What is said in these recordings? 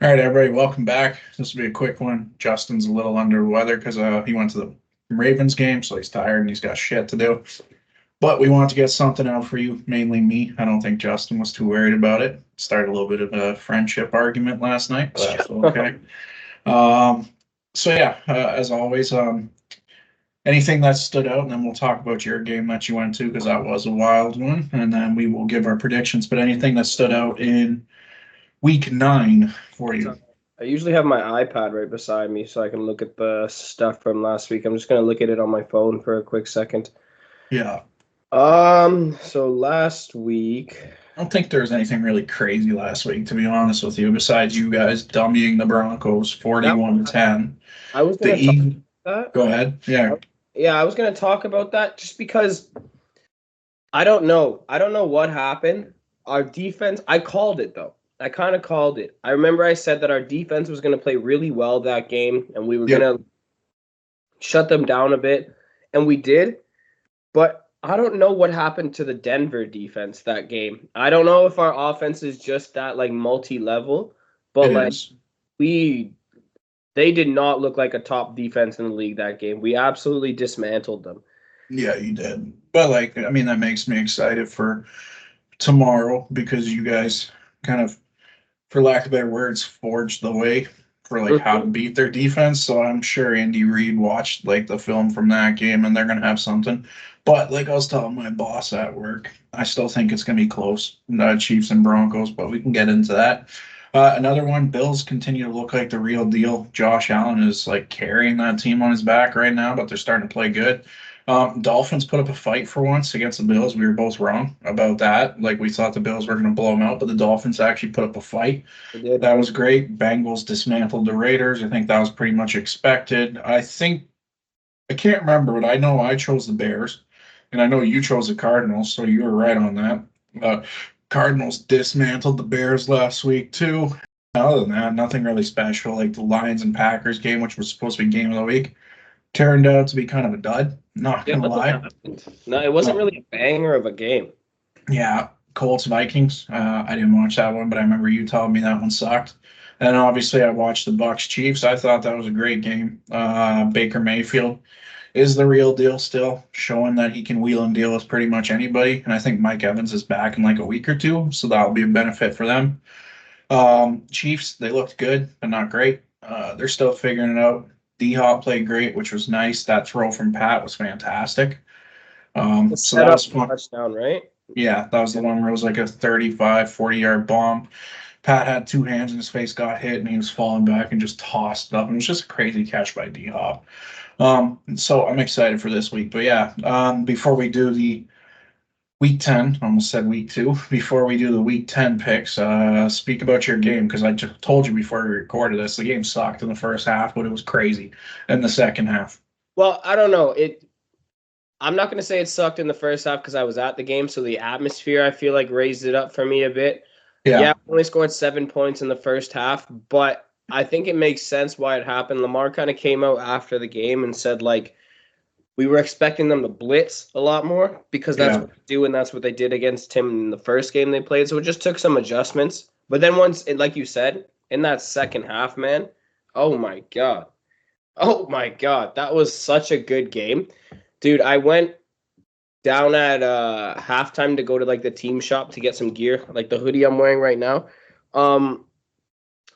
All right, everybody, welcome back. This will be a quick one. Justin's a little under the weather because he went to the Ravens game, so he's tired and he's got shit to do. But we want to get something out for you, mainly me. I don't think Justin was too worried about it. Started a little bit of a friendship argument last night, but that's okay. Um, as always, anything that stood out, and then we'll talk about your game that you went to because that was a wild one, and then we will give our predictions. But anything that stood out in week 9 for you? I usually have my iPad right beside me so I can look at the stuff from last week. I'm just gonna look at it on my phone for a quick second. Yeah. So last week, I don't think there was anything really crazy last week, to be honest with you, besides you guys dummying the Broncos 41-10. I was The gonna talk E, about go ahead. Yeah. that. Yeah, I was gonna talk about that just because I don't know. I don't know what happened. Our defense, I called it though. I kind of called it. I remember I said that our defense was gonna play really well that game and we were Yep. gonna shut them down a bit, and we did. But I don't know what happened to the Denver defense that game. I don't know if our offense is just that like multi-level, but It like is. we they did not look like a top defense in the league that game. We absolutely dismantled them. Yeah, you did. But I mean, that makes me excited for tomorrow because you guys kind of, for lack of better words, forged the way for how to beat their defense. So I'm sure Andy Reid watched the film from that game and they're gonna have something. But like I was telling my boss at work, I still think it's gonna be close. Chiefs and Broncos, but we can get into that. Another one, Bills continue to look like the real deal. Josh Allen is carrying that team on his back right now, but they're starting to play good. Dolphins put up a fight for once against the Bills. We were both wrong about that. We thought the Bills were going to blow them out, but the Dolphins actually put up a fight. They did. That was great. Bengals dismantled the Raiders. I think that was pretty much expected. I can't remember, but I know I chose the Bears, and I know you chose the Cardinals, so you were right on that. Cardinals dismantled the Bears last week too. Other than that, nothing really special. Like the Lions and Packers game, which was supposed to be game of the week, turned out to be kind of a dud. Not Yeah, gonna nothing lie. happened. No, it wasn't really a banger of a game. Yeah, Colts Vikings. I didn't watch that one, but I remember you telling me that one sucked. And obviously, I watched the Bucks Chiefs. I thought that was a great game. Baker Mayfield is the real deal still, showing that he can wheel and deal with pretty much anybody. And I think Mike Evans is back in a week or two, so that'll be a benefit for them. Chiefs, they looked good, but not great. They're still figuring it out. D Hop played great, which was nice. That throw from Pat was fantastic. So Set that up was fun. touchdown, right? Yeah, that was the one where it was like a 35, 40-yard bomb. Pat had two hands in his face, got hit, and he was falling back and just tossed up. And it was just a crazy catch by D Hop. So I'm excited for this week. But yeah, before we do the week 10, almost said week 2, before we do the week 10 picks, speak about your game because I just told you before we recorded this, the game sucked in the first half, but it was crazy in the second half. Well, I don't know. I'm not going to say it sucked in the first half because I was at the game, so the atmosphere I feel like raised it up for me a bit. Yeah. Yeah, we only scored 7 points in the first half, but I think it makes sense why it happened. Lamar kind of came out after the game and said we were expecting them to blitz a lot more because that's Yeah. what they do, and that's what they did against him in the first game they played. So it just took some adjustments. But then like you said, in that second half, man, oh my God. Oh my God. That was such a good game. Dude, I went down at halftime to go to the team shop to get some gear, like the hoodie I'm wearing right now. Um,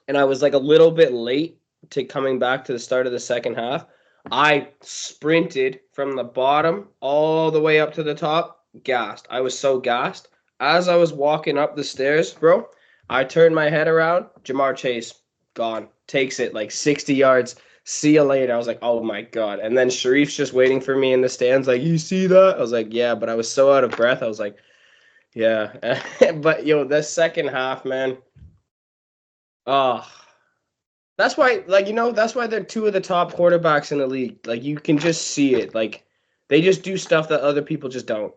and I was a little bit late to coming back to the start of the second half. I sprinted from the bottom all the way up to the top, gassed. I was so gassed. As I was walking up the stairs, bro, I turned my head around. Jamar Chase, gone. Takes it 60 yards. See you later. I was like, oh my God. And then Sharif's just waiting for me in the stands, you see that? I was like, yeah, but I was so out of breath. I was like, yeah. But the second half, man. Oh, that's why, that's why they're two of the top quarterbacks in the league. You can just see it. They just do stuff that other people just don't.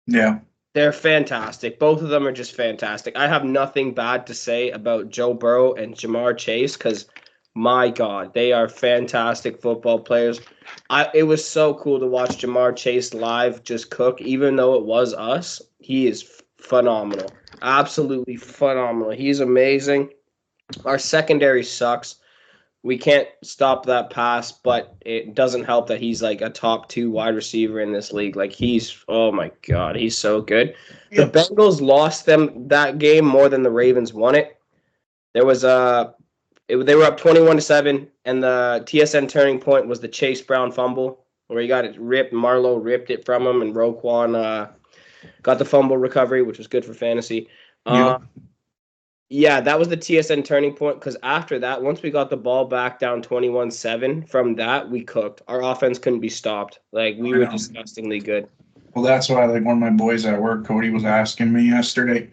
Yeah. They're fantastic. Both of them are just fantastic. I have nothing bad to say about Joe Burrow and Jamar Chase because, my God, they are fantastic football players. It was so cool to watch Jamar Chase live just cook, even though it was us. He is phenomenal. Absolutely phenomenal. He's amazing. Our secondary sucks. We can't stop that pass, but it doesn't help that he's like a top 2 wide receiver in this league. Like oh my God, he's so good. The Bengals lost them that game more than the Ravens won it. There was they were up 21-7, and the TSN turning point was the Chase Brown fumble where he got it ripped. Marlowe ripped it from him, and Roquan got the fumble recovery, which was good for fantasy. Yeah, that was the TSN turning point because after that, once we got the ball back down 21-7, from that, we cooked. Our offense couldn't be stopped. Like, we were disgustingly good. Well, that's why, like, one of my boys at work, Cody, was asking me yesterday.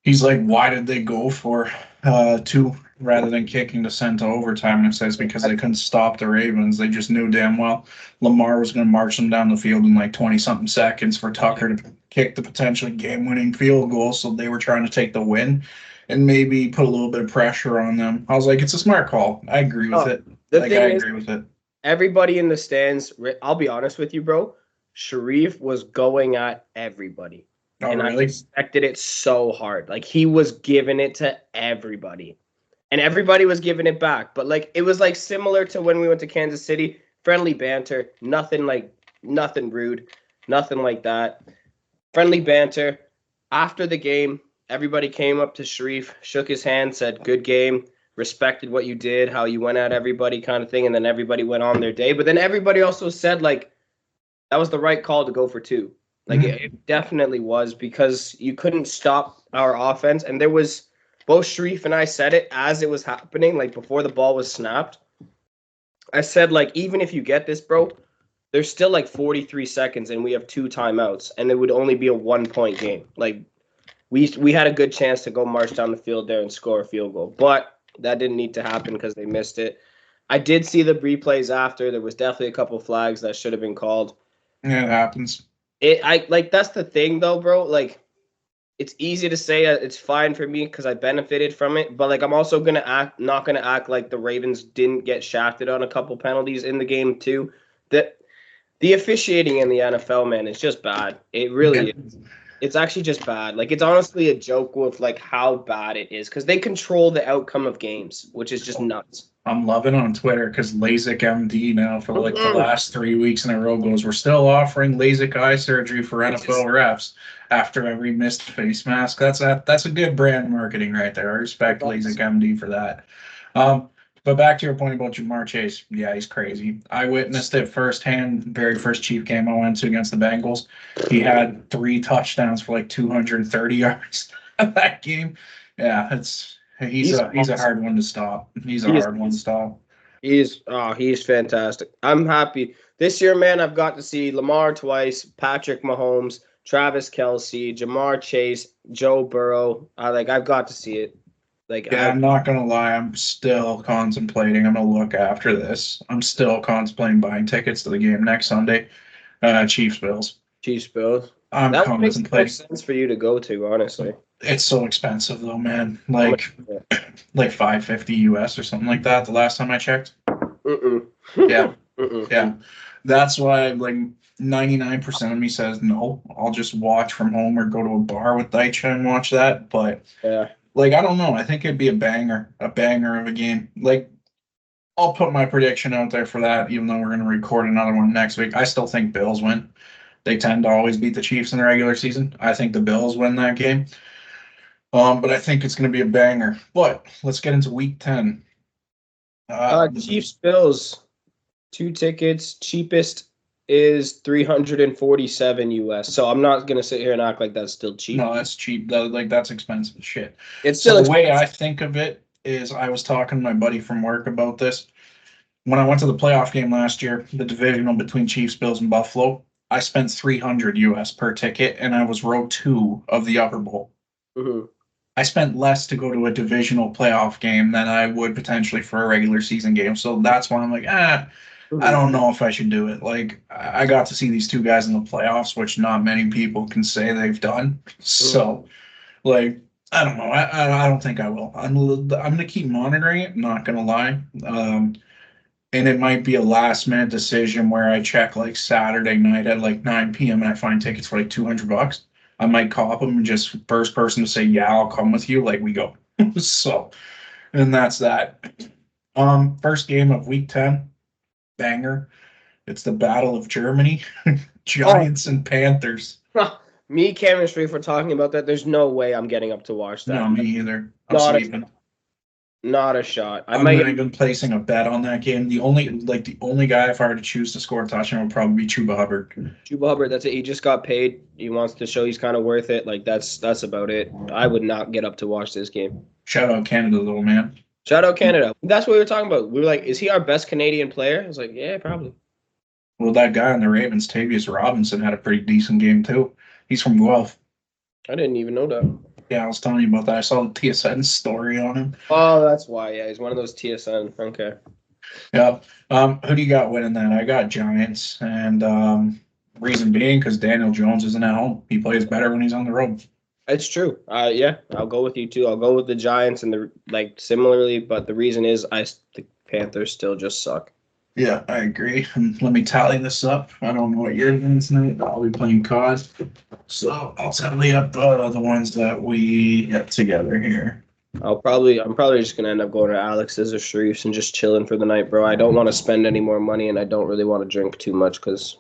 He's like, why did they go for 2 rather than kicking to send to overtime? And it says because they couldn't stop the Ravens. They just knew damn well Lamar was going to march them down the field in like 20-something seconds for Tucker to kick the potentially game-winning field goal. So they were trying to take the win and maybe put a little bit of pressure on them. I was like, it's a smart call. I agree with it. I agree with it. Everybody in the stands, I'll be honest with you, bro. Sharif was going at everybody. Oh, and really? I expected it so hard. Like, he was giving it to everybody. And everybody was giving it back. But, like, it was, like, similar to when we went to Kansas City. Friendly banter. Nothing rude. Nothing like that. Friendly banter. After the game, everybody came up to Sharif, shook his hand, said, good game, respected what you did, how you went at everybody kind of thing. And then everybody went on their day. But then everybody also said, like, that was the right call to go for 2. Like, it definitely was because you couldn't stop our offense. And there was, both Sharif and I said it as it was happening, like before the ball was snapped. I said, like, even if you get this, bro, there's still like 43 seconds and we have 2 timeouts and it would only be a 1-point game. Like, we had a good chance to go march down the field there and score a field goal. But that didn't need to happen because they missed it. I did see the replays after. There was definitely a couple flags that should have been called. Yeah, it happens. That's the thing though, bro. Like, it's easy to say it's fine for me because I benefited from it, but like I'm also not gonna act like the Ravens didn't get shafted on a couple penalties in the game too. The officiating in the NFL, man, is just bad. It really is. It's actually just bad. Like, it's honestly a joke with like how bad it is because they control the outcome of games, which is just nuts. I'm loving on Twitter because LASIK MD now for like the last 3 weeks in a row goes, we're still offering LASIK eye surgery for NFL refs after every missed face mask. That's a good brand marketing right there. I respect LASIK MD for that. But back to your point about Ja'Marr Chase. Yeah, he's crazy. I witnessed it firsthand. Very first Chief game I went to against the Bengals. He had 3 touchdowns for like 230 yards that game. Yeah, he's a hard one to stop. He's a hard one to stop. He's fantastic. I'm happy. This year, man, I've got to see Lamar twice, Patrick Mahomes, Travis Kelce, Ja'Marr Chase, Joe Burrow. I've got to see it. I'm not gonna lie, I'm still contemplating. I'm gonna look after this. I'm still contemplating buying tickets to the game next Sunday. Chiefs Bills. I'm that contemplating. makes no sense for you to go to, honestly. It's so expensive though, man. Like $550 US or something like that. The last time I checked. Yeah. Yeah. That's why like 99% of me says no. I'll just watch from home or go to a bar with Daicha and watch that. But yeah. Like, I don't know. I think it'd be a banger of a game. Like, I'll put my prediction out there for that, even though we're going to record another one next week. I still think Bills win. They tend to always beat the Chiefs in the regular season. I think the Bills win that game. But I think it's going to be a banger. But let's get into week 10. Chiefs Bills, 2 tickets. Cheapest is $347 US. So I'm not gonna sit here and act like that's still cheap. No, that's cheap. That's expensive shit. It's still so the way I think of it is, I was talking to my buddy from work about this. When I went to the playoff game last year, the divisional between Chiefs, Bills, and Buffalo, I spent $300 US per ticket, and I was row 2 of the Upper Bowl. Mm-hmm. I spent less to go to a divisional playoff game than I would potentially for a regular season game. So that's why I'm like, I don't know if I should do it. Like, I got to see these 2 guys in the playoffs, which not many people can say they've done. So, like, I don't know. I don't think I will. I'm going to keep monitoring it, not going to lie. And it might be a last-minute decision where I check, like, Saturday night at, like, 9 p.m. and I find tickets for, like, $200. I might cop them and just first person to say, yeah, I'll come with you. Like, we go. So, And that's that. First game of week 10, banger. It's the Battle of Germany, Giants and Panthers. Me, chemistry, if we're talking about that, there's no way I'm getting up to watch that. No, me either. I'm Not sleeping. Not a shot. I'm not even placing a bet on that game. The only guy, if I were to choose to score a touchdown, would probably be Chuba Hubbard. Chuba Hubbard, that's it. He just got paid. He wants to show he's kind of worth it. Like that's about it. I would not get up to watch this game. Shout out Canada, though, man. Shout out Canada. That's what we were talking about. We were like, is he our best Canadian player? I was like, yeah, probably. Well, that guy on the Ravens, Tavius Robinson, had a pretty decent game too. He's from Guelph. I didn't even know that. Yeah, I was telling you about that. I saw the TSN story on him. Oh, that's why. Yeah, he's one of those TSN. Okay. Yeah. Who do you got winning that? I got Giants, and reason being because Daniel Jones isn't at home. He plays better when he's on the road. It's true. Yeah, I'll go with you too. I'll go with the Giants and similarly, but the reason is the Panthers still just suck. Yeah, I agree. And let me tally this up. I don't know what you're doing tonight. I'll be playing COD. So I'll tally up the ones that we get together here. I'm probably just gonna end up going to Alex's or Shreve's and just chilling for the night, bro. I don't want to spend any more money, and I don't really want to drink too much because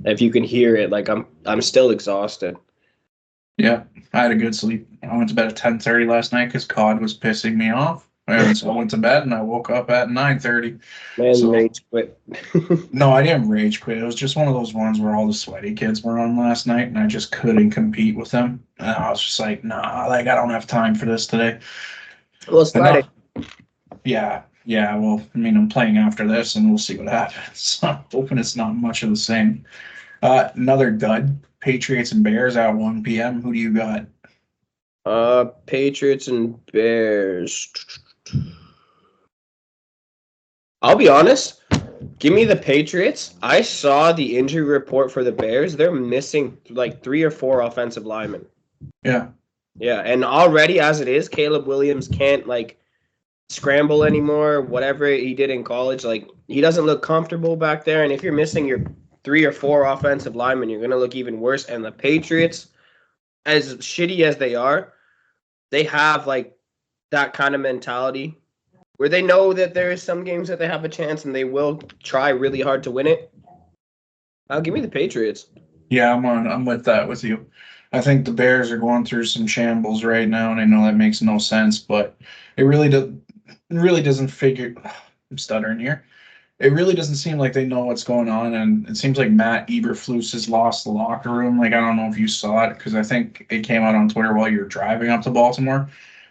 if you can hear it, like I'm still exhausted. Yeah, I had a good sleep. I went to bed at 10:30 last night because COD was pissing me off. And so I went to bed and I woke up at 9:30. Man, So- rage quit. No, I didn't rage quit. It was just one of those ones where all the sweaty kids were on last night and I just couldn't compete with them. And I was just like, nah, like I don't have time for this today. Well, it's Friday. Yeah. Well, I mean, I'm playing after this and we'll see what happens. So I'm hoping it's not much of the same. Another dud. Patriots and Bears at 1 p.m. Who do you got? Patriots and Bears. I'll be honest. Give me the Patriots. I saw the injury report for the Bears. They're missing like 3 or 4 offensive linemen. Yeah. Yeah, and already as it is, Caleb Williams can't scramble anymore. Whatever he did in college, he doesn't look comfortable back there. And if you're missing your 3 or 4 offensive linemen, you're gonna look even worse. And the Patriots, as shitty as they are, they have that kind of mentality where they know that there is some games that they have a chance and they will try really hard to win it. I'll give me the Patriots. Yeah, I'm with that with you. I think the Bears are going through some shambles right now, and I know that makes no sense, but it really doesn't figure. I'm stuttering here. It really doesn't seem like they know what's going on, and it seems like Matt Eberflus has lost the locker room. I don't know if you saw it because I think it came out on Twitter while you were driving up to Baltimore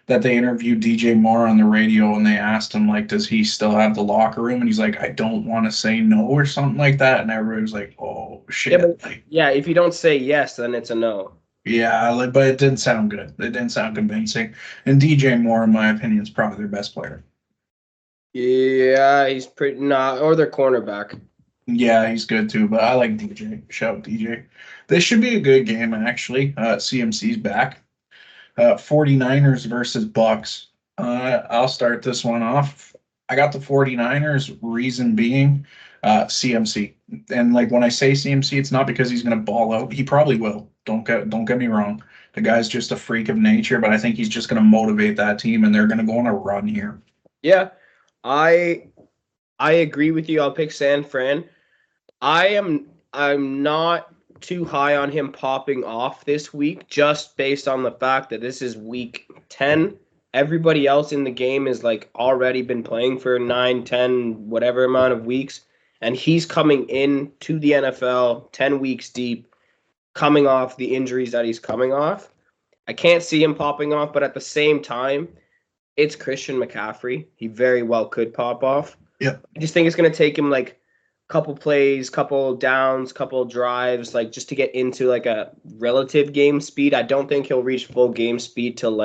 that they interviewed DJ Moore on the radio and they asked him does he still have the locker room? And he's like, I don't want to say no or something like that. And everybody was like, oh shit. Yeah, if you don't say yes, then it's a no. Yeah, but it didn't sound good. It didn't sound convincing. And DJ Moore, in my opinion, is probably their best player. Yeah, he's pretty or their cornerback. Yeah, he's good too, but I like DJ. Shout out DJ. This should be a good game, actually. CMC's back. 49ers versus Bucks. I'll start this one off. I got the 49ers, reason being CMC. And when I say CMC, it's not because he's going to ball out. He probably will. Don't get me wrong. The guy's just a freak of nature, but I think he's just going to motivate that team, and they're going to go on a run here. Yeah, I agree with you. I'll pick San Fran. I'm not too high on him popping off this week, just based on the fact that this is week 10. Everybody else in the game is already been playing for 9, 10, whatever amount of weeks. And he's coming in to the NFL 10 weeks deep, coming off the injuries that he's coming off. I can't see him popping off, but at the same time, it's Christian McCaffrey. He very well could pop off. Yeah. I just think it's going to take him couple plays, couple downs, couple drives, just to get into a relative game speed. I don't think he'll reach full game speed till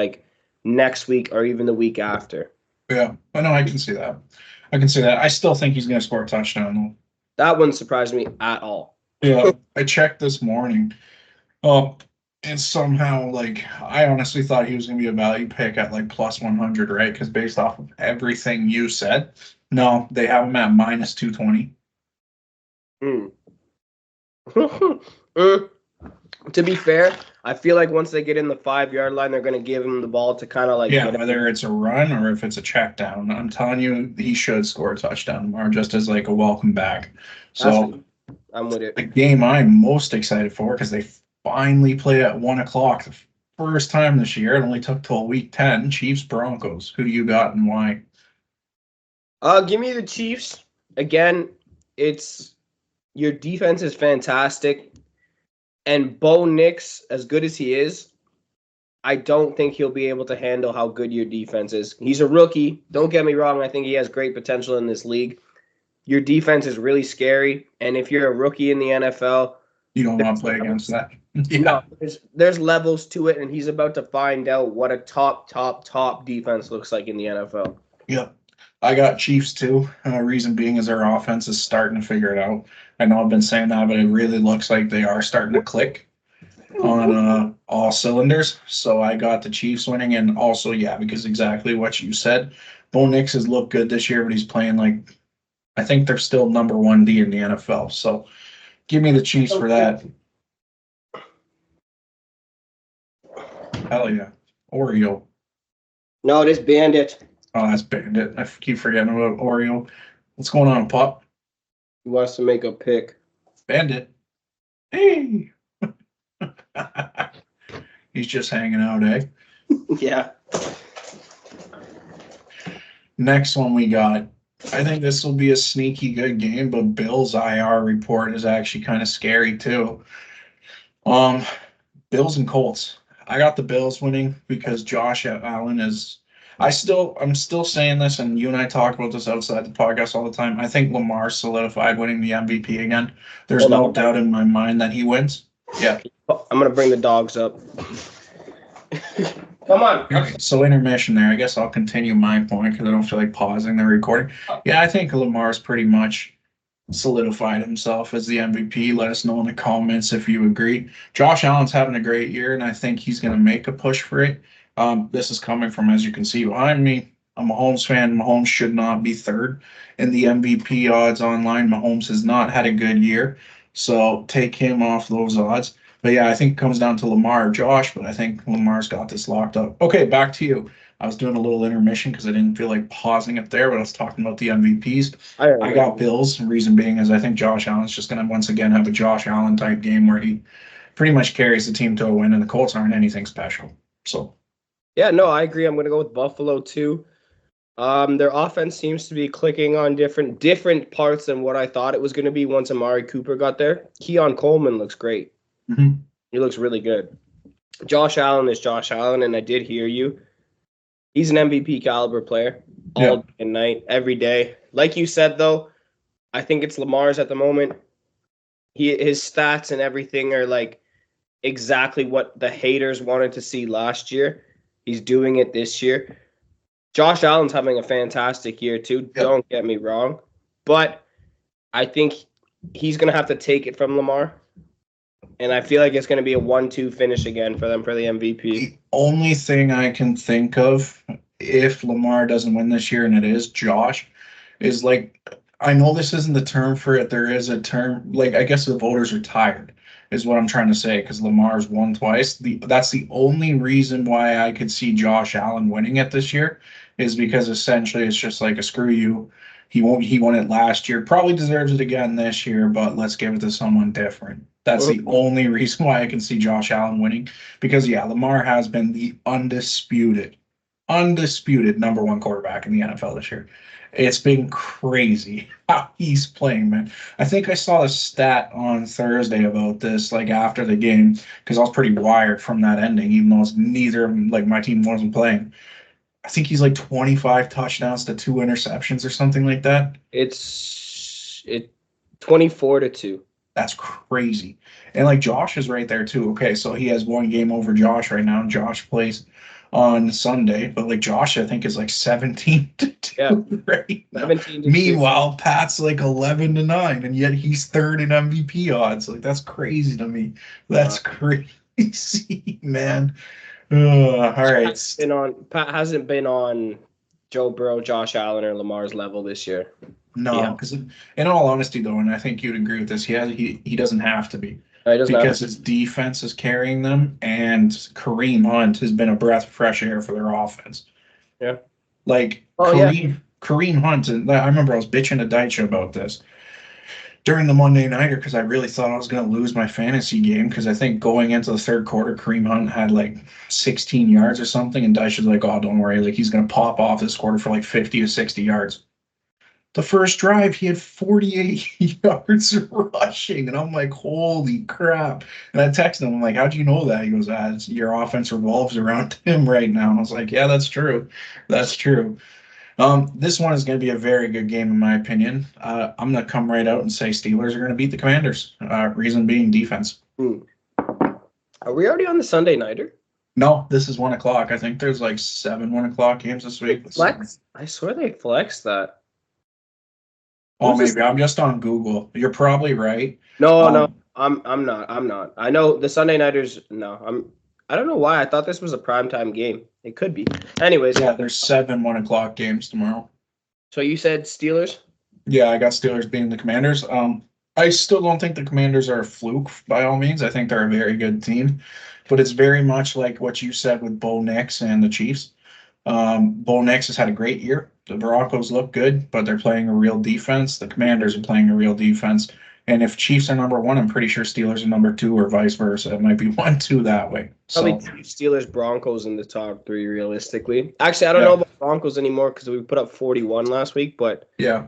next week or even the week after. Yeah, I know. I can see that. I still think he's going to score a touchdown though. That wouldn't surprise me at all. Yeah, I checked this morning. And somehow, I honestly thought he was going to be a value pick at plus 100, right? Because based off of everything you said, no, they have him at minus 220. To be fair, I feel like once they get in the 5-yard line, they're going to give him the ball to kind of like Yeah, get whether it's a run or if it's a check down, I'm telling you, he should score a touchdown or just as like a welcome back. So I'm with it. the game I'm most excited for because they finally play at 1 o'clock the first time this year. It only took till week 10. Chiefs Broncos. Who do you got and why? Give me the Chiefs again. It's your defense is fantastic, and Bo Nix, as good as he is, I don't think he'll be able to handle how good your defense is. He's a rookie. Don't get me wrong. I think he has great potential in this league. Your defense is really scary, and if you're a rookie in the NFL, You don't want to play against that. Yeah. no, there's levels to it, and he's about to find out what a top defense looks like in the NFL. Yep. I got Chiefs too. Reason being is their offense is starting to figure it out. I know I've been saying that, but it really looks like they are starting to click on all cylinders. So I got the Chiefs winning, and also, yeah, because exactly what you said. Bo Nix has looked good this year, but he's playing like, I think they're still number 1D in the NFL. So give me the Chiefs for that. Hell yeah. Oreo. No, it is Bandit. Oh, that's Bandit. I keep forgetting about Oreo. What's going on, Pup? He wants to make a pick. Bandit. Hey. He's just hanging out, eh? Yeah. Next one we got. I think this will be a sneaky good game, but Bill's IR report is actually kind of scary too. Bills and Colts. I got the Bills winning because Josh Allen is. I'm still saying this, and you and I talk about this outside the podcast all the time. I think Lamar solidified winning the MVP again. There's no doubt in my mind that he wins. Yeah. I'm gonna bring the dogs up. Come on. Okay, so intermission there. I guess I'll continue my point because I don't feel like pausing the recording. Yeah, I think Lamar's pretty much solidified himself as the MVP. Let us know in the comments if you agree. Josh Allen's having a great year, and I think he's going to make a push for it. This is coming from, as you can see behind me, a Mahomes fan. Mahomes should not be third in the MVP odds online. Mahomes has not had a good year, so take him off those odds. But yeah, I think it comes down to Lamar or Josh, but I think Lamar's got this locked up. Okay, back to you. I was doing a little intermission because I didn't feel like pausing it there, but I was talking about the MVPs. I got Bills. Reason being is I think Josh Allen's just going to once again have a Josh Allen type game where he pretty much carries the team to a win, and the Colts aren't anything special. So, yeah, no, I agree. I'm going to go with Buffalo too. Their offense seems to be clicking on different parts than what I thought it was going to be once Amari Cooper got there. Keon Coleman looks great. Mm-hmm. He looks really good. Josh Allen is Josh Allen, and I did hear you. He's an MVP caliber player all day and night, every day. Like you said, though, I think it's Lamar's at the moment. His stats and everything are like exactly what the haters wanted to see last year. He's doing it this year. Josh Allen's having a fantastic year, too. Yep. Don't get me wrong. But I think he's going to have to take it from Lamar. And I feel like it's going to be a 1-2 finish again for them for the MVP. The only thing I can think of if Lamar doesn't win this year, and it is Josh, is like, I know this isn't the term for it. There is a term, like, I guess the voters are tired, is what I'm trying to say, because Lamar's won twice. That's the only reason why I could see Josh Allen winning it this year, is because essentially it's just like a screw you. He won it last year, probably deserves it again this year, but let's give it to someone different. That's the only reason why I can see Josh Allen winning, because yeah, Lamar has been the undisputed number one quarterback in the NFL this year. It's been crazy how he's playing, man. I think I saw a stat on Thursday about this, like after the game, because I was pretty wired from that ending, even though like my team wasn't playing. I think he's like 25 touchdowns to 2 interceptions or something like that. It's 24-2. That's crazy. And like Josh is right there too. Okay, so he has one game over Josh right now. Josh plays on Sunday, but like Josh, I think is like 17-2 right now. 17-2. Meanwhile, Pat's like 11-9, and yet he's third in MVP odds. Like that's crazy to me. That's crazy, man. All right. Pat hasn't been on Joe Burrow, Josh Allen, or Lamar's level this year. No, because in all honesty, though, and I think you'd agree with this, he doesn't have to be. He doesn't have. because his defense is carrying them, and Kareem Hunt has been a breath of fresh air for their offense. Yeah. Like Oh yeah. Kareem Hunt, and I remember I was bitching to Deitch about this during the Monday Nighter because I really thought I was going to lose my fantasy game because I think going into the third quarter, Kareem Hunt had like 16 yards or something, and Deitch was like, "Oh, don't worry, like he's going to pop off this quarter for like 50 to 60 yards." The first drive, he had 48 yards rushing, and I'm like, "Holy crap!" And I texted him, I'm like, "How'd you know that?" He goes, "Your offense revolves around him right now." And I was like, "Yeah, that's true, that's true." This one is going to be a very good game in my opinion. I'm going to come right out and say Steelers are going to beat the Commanders. Reason being defense. Hmm. Are we already on the Sunday nighter? No, this is 1 o'clock. I think there's like 7 1 o'clock games this week. Flex? I swear they flexed that. Oh, Who's this? maybe I'm just on Google. You're probably right. No, no, Um, I'm not. I'm not. I know the Sunday nighters. No, I don't know why I thought this was a primetime game. It could be. Anyways, yeah, there's 7 1 o'clock games tomorrow. so you said Steelers? Yeah, I got Steelers beating the Commanders. I still don't think the Commanders are a fluke by all means. I think they're a very good team, but it's very much like what you said with Bo Nix and the Chiefs. Bo Nix has had a great year. The Broncos look good, but they're playing a real defense. The Commanders are playing a real defense. And if Chiefs are number one, I'm pretty sure Steelers are number two, or vice versa. It might be 1-2 that way. Probably So Steelers, Broncos in the top three, realistically. Actually, I don't know yeah, about Broncos anymore because we put up 41 last week, but yeah.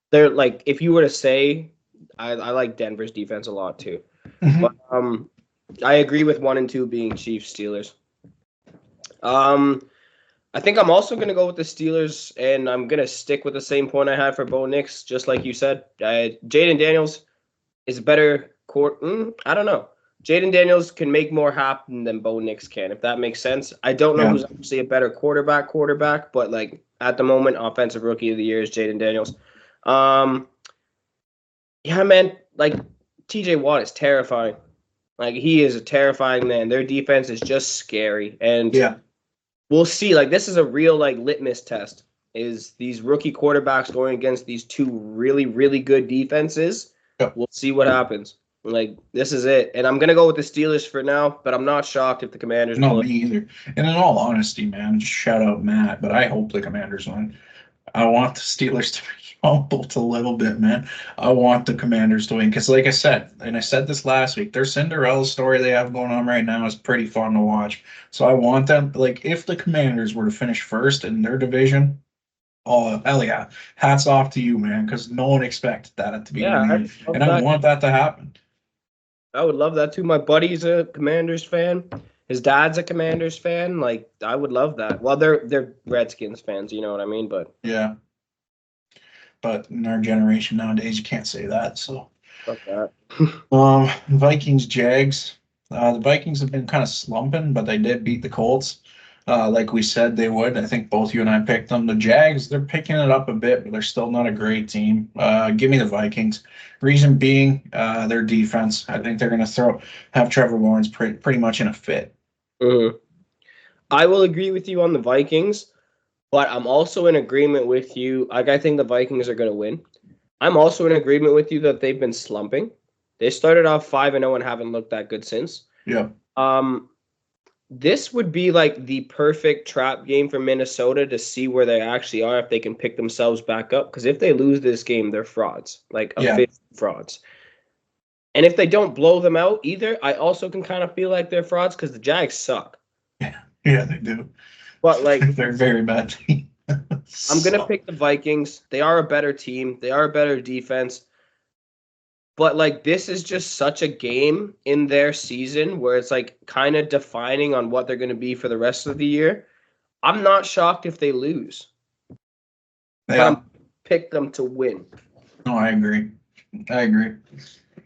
they're like, if you were to say, I like Denver's defense a lot too. But Mhm. I agree with 1 and 2 being Chiefs, Steelers. I think I'm also going to go with the Steelers, and I'm going to stick with the same point I had for Bo Nix, just like you said. Jaden Daniels is a better court. I don't know. Jaden Daniels can make more happen than Bo Nix can, if that makes sense. I don't know Yeah. who's actually a better quarterback, but like at the moment, offensive rookie of the year is Jaden Daniels. Um, yeah, man, like TJ Watt is terrifying. Like he is a terrifying man. Their defense is just scary, and Yeah. we'll see. Like this is a real like litmus test. Is these rookie quarterbacks going against these two really, really good defenses? Yeah. We'll see what happens. Like this is it. And I'm gonna go with the Steelers for now, but I'm not shocked if the Commanders No, pull it. me either. And in all honesty, man, just shout out Matt, but I hope the Commanders win. I want the Steelers to be humbled a little bit, man. I want the Commanders to win because, like I said, and I said this last week, their Cinderella story they have going on right now is pretty fun to watch. So I want them, like, if the Commanders were to finish first in their division, oh, hell yeah. Hats off to you, man, because no one expected that at the beginning Yeah, of the I year. love And I that. want that to happen. I would love that too. My buddy's a Commanders fan. His dad's a Commanders fan. Like I would love that. Well, they're Redskins fans, you know what I mean? But Yeah. But in our generation nowadays, you can't say that. So. fuck that. Vikings, Jags. The Vikings have been kind of slumping, but they did beat the Colts. Like we said they would. I think both you and I picked them. The Jags, they're picking it up a bit, but they're still not a great team. Give me the Vikings. Reason being, their defense. I think they're going to have Trevor Lawrence pretty much in a fit. Mhm. I will agree with you on the Vikings, but I'm also in agreement with you. Like I think the Vikings are going to win. I'm also in agreement with you that they've been slumping. They started off 5-0 and haven't looked that good since. Yeah, Um, this would be like the perfect trap game for Minnesota to see where they actually are if they can pick themselves back up. Because if they lose this game, they're frauds, like yeah, official frauds. And if they don't blow them out either, I also can kind of feel like they're frauds because the Jags suck. yeah, they do. But like They're very bad team. I'm gonna So, pick the Vikings. They are a better team. They are a better defense. But like this is just such a game in their season where it's like kind of defining on what they're gonna be for the rest of the year. I'm not shocked if they lose, but I'm yeah, pick them to win. no, I agree. I agree.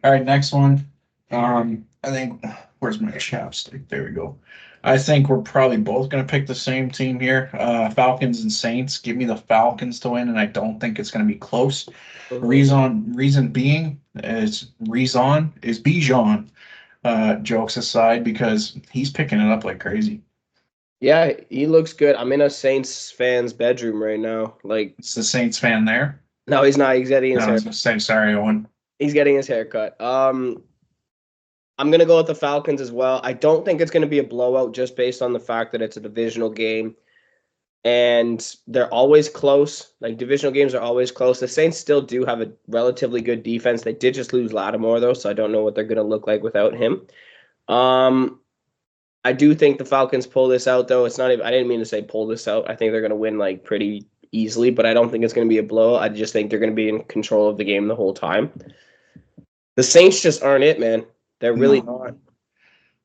All right, next one. I think where's my chapstick? There we go. I think we're probably both going to pick the same team here. Falcons and Saints. Give me the Falcons to win, and I don't think it's going to be close. Mhm. Reason being is Bijan. Jokes aside, because he's picking it up like crazy. Yeah, he looks good. I'm in a Saints fan's bedroom right now. Like, It's the Saints fan there. no, he's not. He's getting No, his I was hair. going to say sorry, Owen. He's getting his hair cut. I'm going to go with the Falcons as well. I don't think it's going to be a blowout just based on the fact that it's a divisional game and they're always close. Like divisional games are always close. The Saints still do have a relatively good defense. They did just lose Lattimore though, so I don't know what they're going to look like without him. I do think the Falcons pull this out though. It's not even, I didn't mean to say pull this out. I think they're going to win like pretty easily, but I don't think it's going to be a blowout. I just think they're going to be in control of the game the whole time. The Saints just aren't it, man. They're really not.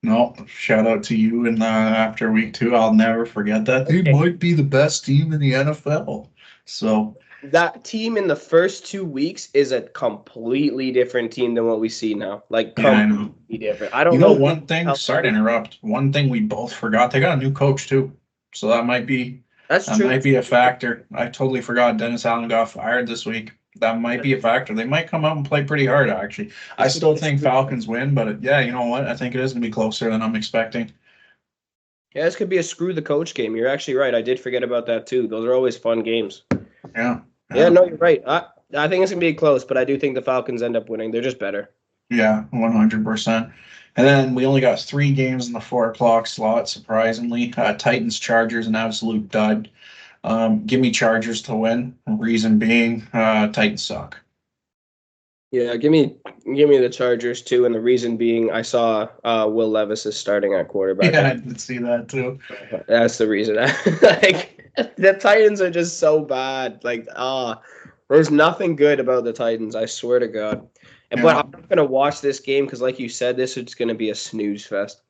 No, shout out to you. And after week 2, I'll never forget that. They might be the best team in the NFL. So that team in the first 2 weeks is a completely different team than what we see now. Like completely different. I don't know. One thing, sorry to interrupt. One thing we both forgot, they got a new coach too. So that might be might be a factor. I totally forgot Dennis Allen got fired this week. That might be a factor. They might come out and play pretty hard, actually. I still think Falcons win, but yeah, you know what? I think it is going to be closer than I'm expecting. Yeah, this could be a screw the coach game. You're actually right. I did forget about that too. Those are always fun games. Yeah. Yeah, no, you're right. I think it's going to be close, but I do think the Falcons end up winning. They're just better. Yeah, 100%. And then we only got 3 games in the 4 o'clock slot, surprisingly. Titans, Chargers, an absolute dud. Give me Chargers to win. Reason being, Titans suck. Yeah, give me the Chargers too, and the reason being, I saw Will Levis is starting at quarterback. Yeah, I did see that too. That's the reason. Like the Titans are just so bad. Like there's nothing good about the Titans. I swear to God. And but I'm not gonna watch this game because, like you said, this is gonna be a snooze fest.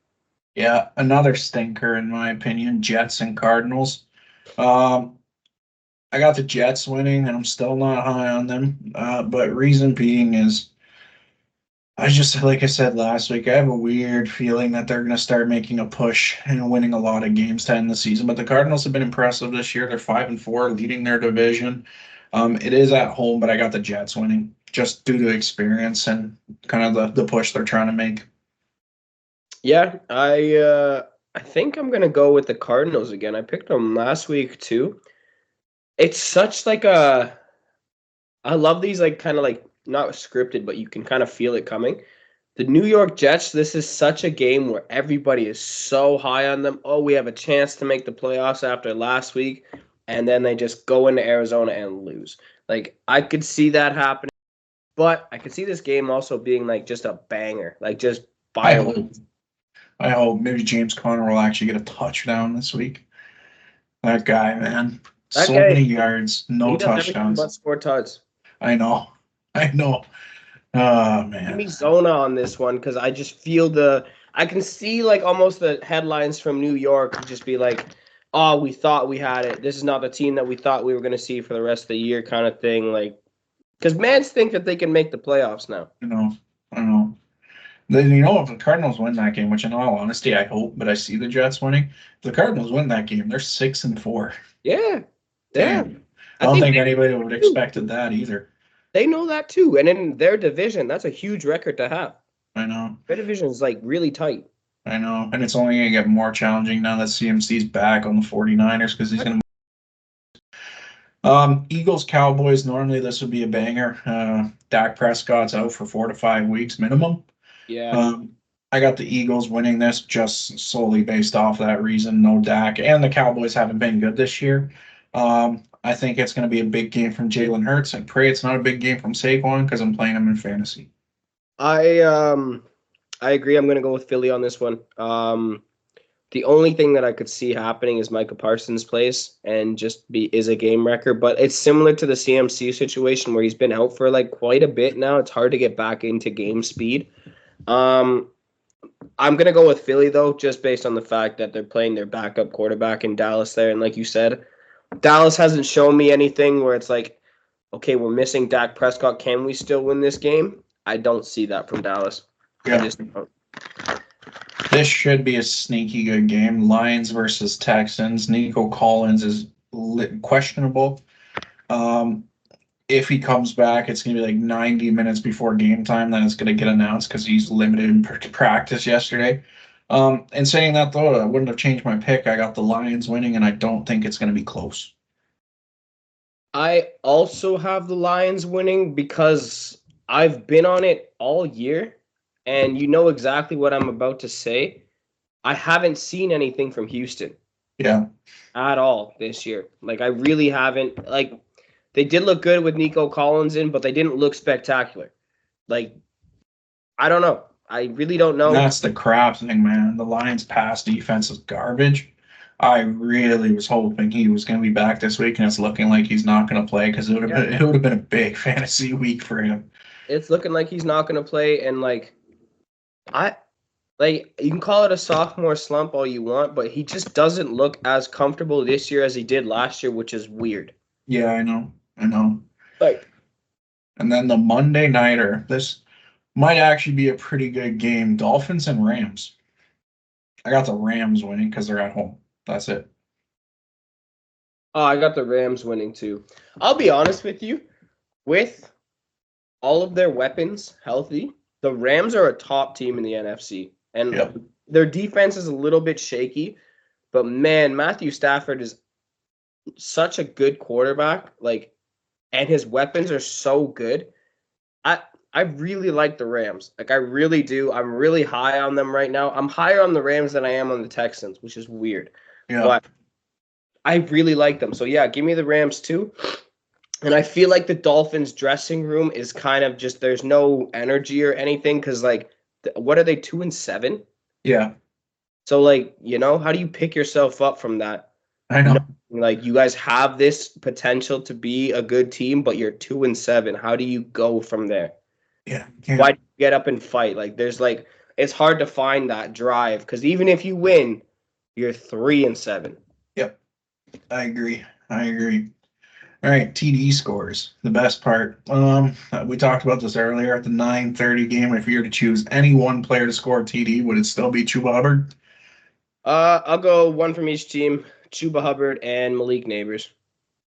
Yeah, another stinker in my opinion. Jets and Cardinals. I got the Jets winning, and I'm still not high on them. But reason being is, I just, like I said last week, I have a weird feeling that they're going to start making a push and winning a lot of games to end the season. But the Cardinals have been impressive this year. They're 5-4, leading their division. It is at home, but I got the Jets winning just due to experience and kind of the push they're trying to make. Yeah, I think I'm gonna go with the Cardinals again. I picked them last week too. It's such like I love these like kind of like not scripted, but you can kind of feel it coming. The New York Jets, this is such a game where everybody is so high on them. Oh, we have a chance to make the playoffs after last week, and then they just go into Arizona and lose. Like I could see that happening, but I could see this game also being like just a banger, like just I hope maybe James Conner will actually get a touchdown this week. That guy, man. So many yards, no touchdowns. But score touchdowns. I know. Oh, man. Give me Zona on this one because I just feel I can see like almost the headlines from New York just be like, oh, we thought we had it. This is not the team that we thought we were going to see for the rest of the year kind of thing. Like, because Mans think that they can make the playoffs now. I know. If the Cardinals win that game, which in all honesty, I hope, but I see the Jets winning. If the Cardinals win that game, they're 6-4. Yeah. Damn. I don't think anybody would have expected that either. They know that too. And in their division, that's a huge record to have. I know. Their division is like really tight. I know. And it's only going to get more challenging now that CMC's back on the 49ers because he's going to. Eagles, Cowboys, normally this would be a banger. Dak Prescott's out for 4 to 5 weeks minimum. Yeah. I got the Eagles winning this just solely based off that reason. No Dak. And the Cowboys haven't been good this year. I think it's going to be a big game from Jalen Hurts. I pray it's not a big game from Saquon because I'm playing him in fantasy. I agree. I'm going to go with Philly on this one. The only thing that I could see happening is Micah Parsons plays and is a game wrecker. But it's similar to the CMC situation where he's been out for like quite a bit now. It's hard to get back into game speed. I'm going to go with Philly, though, just based on the fact that they're playing their backup quarterback in Dallas there. And like you said, Dallas hasn't shown me anything where it's like, okay, we're missing Dak Prescott. Can we still win this game? I don't see that from Dallas. Yeah. This should be a sneaky good game. Lions versus Texans. Nico Collins is questionable. If he comes back, it's going to be like 90 minutes before game time. Then it's going to get announced because he's limited in practice yesterday. And saying that, though, I wouldn't have changed my pick. I got the Lions winning, and I don't think it's going to be close. I also have the Lions winning because I've been on it all year. and you know exactly what I'm about to say. I haven't seen anything from Houston Yeah. at all this year. Like I really haven't. Like they did look good with Nico Collins in, but they didn't look spectacular. Like I don't know. I really don't And know. that's the crap thing, man. The Lions' pass defense is garbage. I really was hoping he was going to be back this week, and it's looking like he's not going to play because Yeah, it would have been a big fantasy week for him. it's looking like he's not going to play, and I like you can call it a sophomore slump all you want, but he just doesn't look as comfortable this year as he did last year, which is weird. Yeah, I know. I know. Like And then the Monday nighter, this might actually be a pretty good game. Dolphins and Rams. I got the Rams winning because they're at home. That's it. oh, I got the Rams winning too. I'll be honest with you, with all of their weapons healthy, the Rams are a top team in the NFC. And Yep. their defense is a little bit shaky, but man, Matthew Stafford is such a good quarterback. Like, and his weapons are so good. I really like the Rams. Like I really do. I'm really high on them right now. I'm higher on the Rams than I am on the Texans, which is weird. Yeah. But I really like them. So yeah, give me the Rams too. And I feel like the Dolphins dressing room is kind of just there's no energy or anything because what are they 2-7? Yeah. So like how do you pick yourself up from that? I know. Like you guys have this potential to be a good team, but you're 2-7. How do you go from there? Yeah. Why do you get up and fight? Like it's hard to find that drive because even if you win, you're 3-7. Yep. I agree. I agree. All right, TD scores. The best part. We talked about this earlier at the 9:30 game. If you were to choose any one player to score a TD, would it still be Chuba Hubbard? I'll go one from each team: Chuba Hubbard and Malik Neighbors.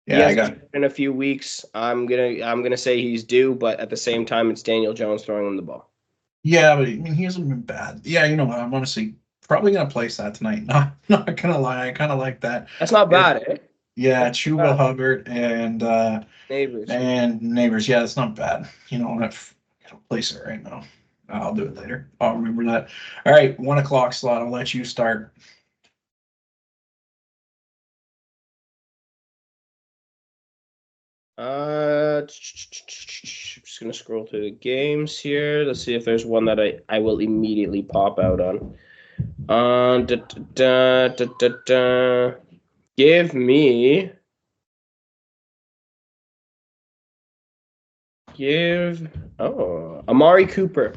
He Yeah, I hasn't got. scored in a few weeks. I'm gonna say he's due, but at the same time, it's Daniel Jones throwing him the ball. Yeah, but I mean, he hasn't been bad. Yeah, you know what? I'm honestly probably gonna place that tonight. Not gonna lie, I kind of like that. That's not Yeah, bad, eh? yeah, That's not Chuba bad. Hubbard Neighbors. and neighbors. Yeah, that's not bad. You know, I'm gonna place it right now. I'll do it later. I'll remember that. All right, 1 o'clock slot. I'll let you start. Just gonna scroll through the games here. Let's see if there's one that I will immediately pop out on. Da, da, da, da, da. Give me. Amari Cooper.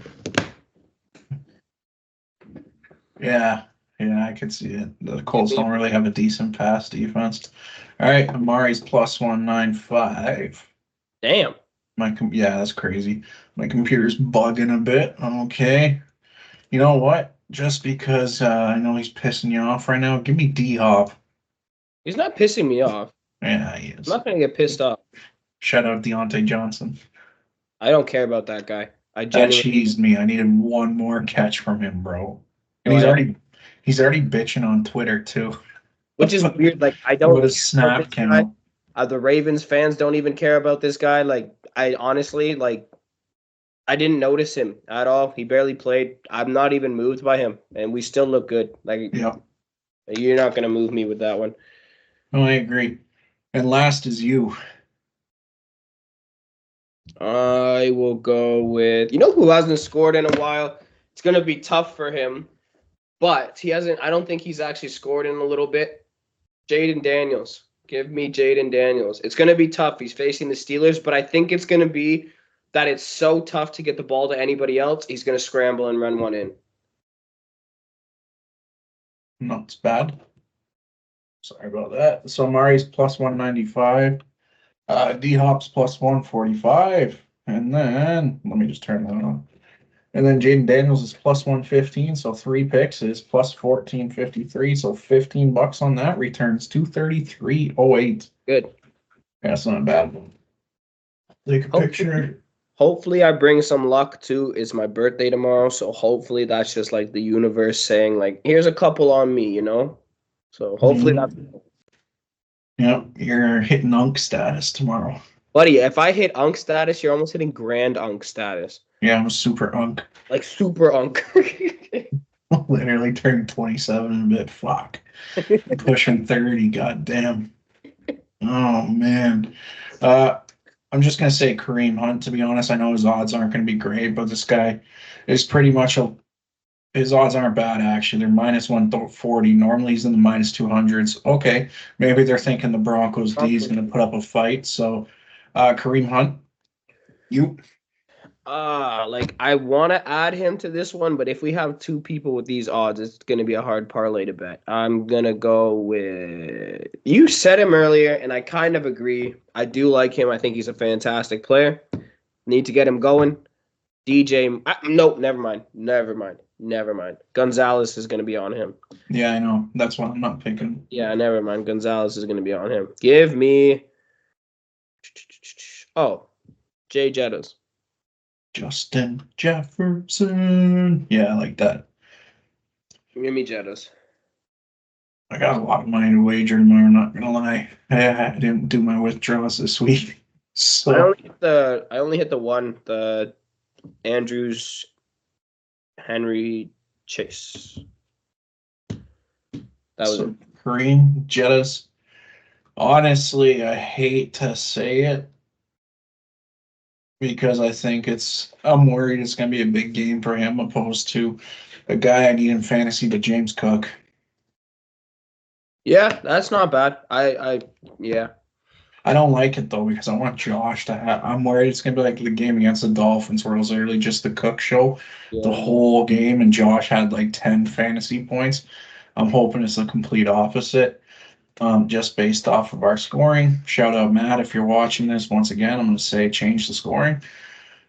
Yeah, yeah, I could see it. The Colts don't really have a decent pass defense. All right, Amari's plus 195. Damn. Yeah, that's crazy. My computer's bugging a bit. Okay. You know what? Just because I know he's pissing you off right now, give me D Hop. He's not pissing me off. Yeah, he I'm is. not gonna get pissed off. Shout out Deontay Johnson. I don't care about that guy. I That genuinely. cheesed me. I needed one more catch from him, bro. And Oh, yeah. he's already bitching on Twitter too. Which is weird. Like I What don't a care about snap this came guy. out. The Ravens fans don't even care about this guy. Like I honestly I didn't notice him at all. He barely played. I'm not even moved by him, and we still look good. Like Yeah, you're not gonna move me with that one. no, I agree. And last is you. I will go with who hasn't scored in a while. It's gonna be tough for him, but he hasn't. I don't think he's actually scored in a little bit. Jaden Daniels. Give me Jaden Daniels. It's gonna be tough. He's facing the Steelers, but I think it's gonna be that it's so tough to get the ball to anybody else. He's gonna scramble and run one in. Not bad. Sorry about that. So Mari's plus 195. D Hop's plus 145. And then let me just turn that on. And then Jaden Daniels is plus 115. So 3 picks is plus 1453. So $15 on that returns 233.08. Good. Yeah, that's not bad. Take a picture. Hopefully I bring some luck too. It's my birthday tomorrow, so hopefully that's just like the universe saying like, here's a couple on me, So hopefully that's. Yep, you're hitting Unk status tomorrow. Buddy, if I hit Unk status, you're almost hitting Grand Unk status. Yeah, I'm a super unk. Like super unk. Literally turned 27 in a bit. Fuck. Pushing 30, goddamn. Oh man. Uh I'm just gonna say Kareem Hunt, to be honest. I know his odds aren't gonna be great, but this guy is pretty much his odds aren't bad actually. They're minus 140. Normally he's in the minus 200s. Okay, maybe they're thinking the Broncos D is gonna put up a fight. So Kareem Hunt, you Like I want to add him to this one, but if we have two people with these odds, it's going to be a hard parlay to bet. I'm going to go with you said him earlier, and I kind of agree. I do like him. I think he's a fantastic player. Need to get him going. DJ, nope, never mind. Gonzalez is going to be on him. yeah, I know. That's why I'm not picking. Yeah, never mind. Gonzalez is going to be on him. Give me. Oh, Jay Jettas. Justin Jefferson. Yeah, I like that. Give me Jettas. I got a lot of money to wager tomorrow, not gonna lie. I didn't do my withdrawals this week. So I only hit the one, the Andrews Henry Chase. That was it. Kareem Jettas. Honestly, I hate to say it because I think I'm worried it's gonna be a big game for him opposed to a guy I need in fantasy, but James Cook. Yeah, that's not bad. Yeah. I don't like it though because I want Josh to have. I'm worried it's gonna be like the game against the Dolphins where it was literally just the Cook show the whole game, and Josh had like 10 fantasy points. I'm hoping it's the complete opposite, just based off of our scoring. Shout out Matt if you're watching this. Once again, I'm gonna say change the scoring.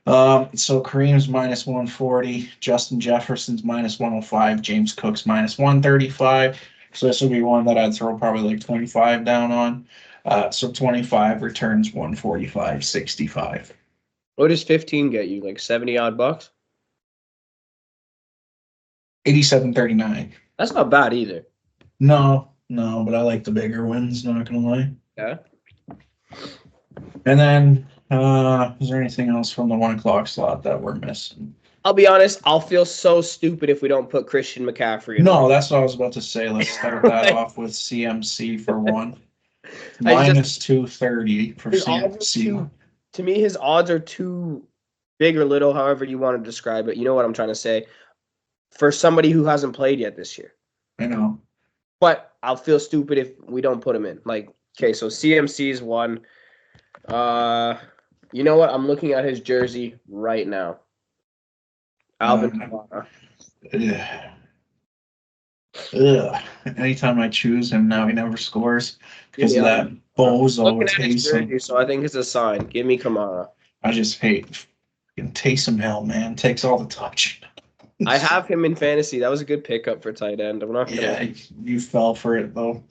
So Kareem's minus 140, Justin Jefferson's minus 105, James Cook's minus 135. So this would be one that I'd throw probably like 25 down on. So 25 returns 145.65. What does 15 get you? Like 70 odd bucks? 87.39. That's not bad either. No, but I like the bigger wins, not gonna lie. Yeah. And then is there anything else from the 1 o'clock slot that we're missing? I'll be honest, I'll feel so stupid if we don't put Christian McCaffrey in. No, that's what I was about to say. Let's start that off with CMC for one. Minus 230 for CMC. To me, his odds are too big or little, however you want to describe it. You know what I'm trying to say. For somebody who hasn't played yet this year. I know. But I'll feel stupid if we don't put him in. Like, okay, so CMC is one. You know what? I'm looking at his jersey right now. Alvin Kamara. Ugh. Anytime I choose him now, he never scores because of that bozo Taysom. So I think it's a sign. Give me Kamara. I just hate Taysom Hill, man. Takes all the touch. I have him in fantasy. That was a good pickup for tight end. I'm not gonna. Yeah, you fell for it though.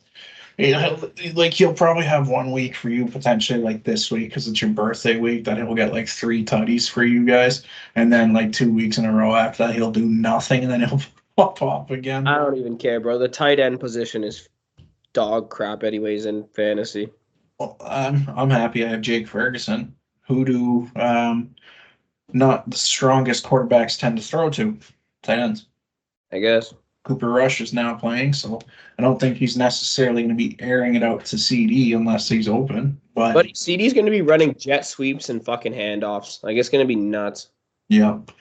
Yeah, like he'll probably have 1 week for you potentially, like this week because it's your birthday week, that he'll get like 3 tutties for you guys, and then like 2 weeks in a row after that he'll do nothing, and then he'll pop off again. I don't even care, bro. The tight end position is dog crap, anyways, in fantasy. Well, I'm happy I have Jake Ferguson, who do not the strongest quarterbacks tend to throw to tight ends. I guess Cooper Rush is now playing, so I don't think he's necessarily going to be airing it out to CD unless he's open. But CD's going to be running jet sweeps and fucking handoffs. Like, it's going to be nuts. Yep.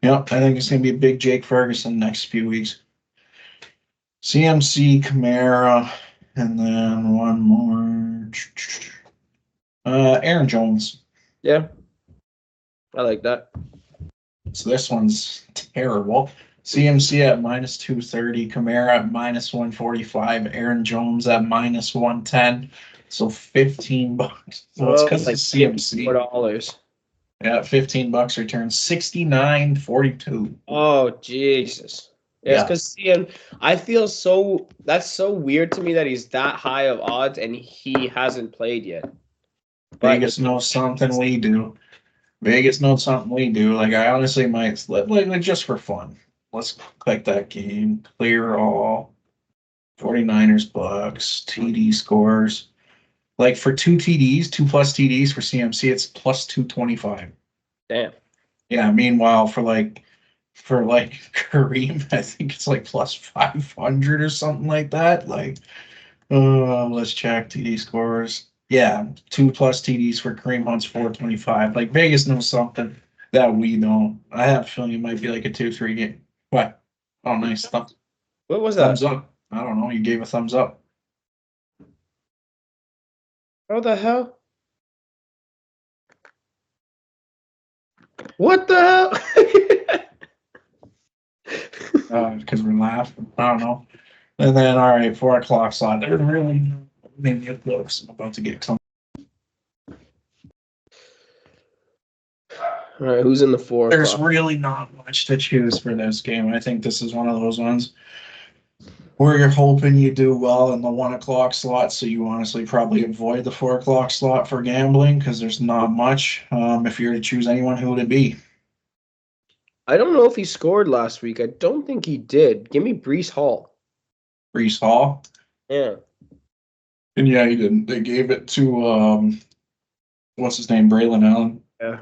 I think it's going to be a big Jake Ferguson next few weeks. CMC, Kamara, and then one more. Aaron Jones. Yeah. I like that. So this one's terrible. CMC at minus 230, Kamara at minus 145, Aaron Jones at minus 110. So $15. So it's because like of CMC. $4. Yeah, $15 returns 69.42. Oh Jesus. Yeah, because I feel that's so weird to me that he's that high of odds and he hasn't played yet. Vegas knows something we do. Like I honestly might like just for fun. Let's click that game. Clear all. 49ers Bucks. TD scores. Like for 2 TDs, 2+ TDs for CMC, it's plus 225. Damn. Yeah, meanwhile, for Kareem, I think it's like plus 500 or something like that. Like, let's check TD scores. Yeah, 2+ TDs for Kareem Hunt's 425. Like Vegas knows something that we don't. I have a feeling it might be like a 2-3 game. What? Oh, nice. What was Thumbs that? up. I don't know. You gave a thumbs up. How the hell? What the hell? Because we're laughing. I don't know. And then, all right, 4 o'clock slot. There's really maybe it looks. I'm about to get some. All right, who's in the 4 There's o'clock? really not much to choose for this game. I think this is one of those ones where you're hoping you do well in the 1 o'clock slot, so you honestly probably avoid the 4 o'clock slot for gambling because there's not much. If you were to choose anyone, who would it be? I don't know if he scored last week. I don't think he did. Give me Brees Hall. Brees Hall. Yeah. And yeah, he didn't. They gave it to what's his name, Braylon Allen. Yeah.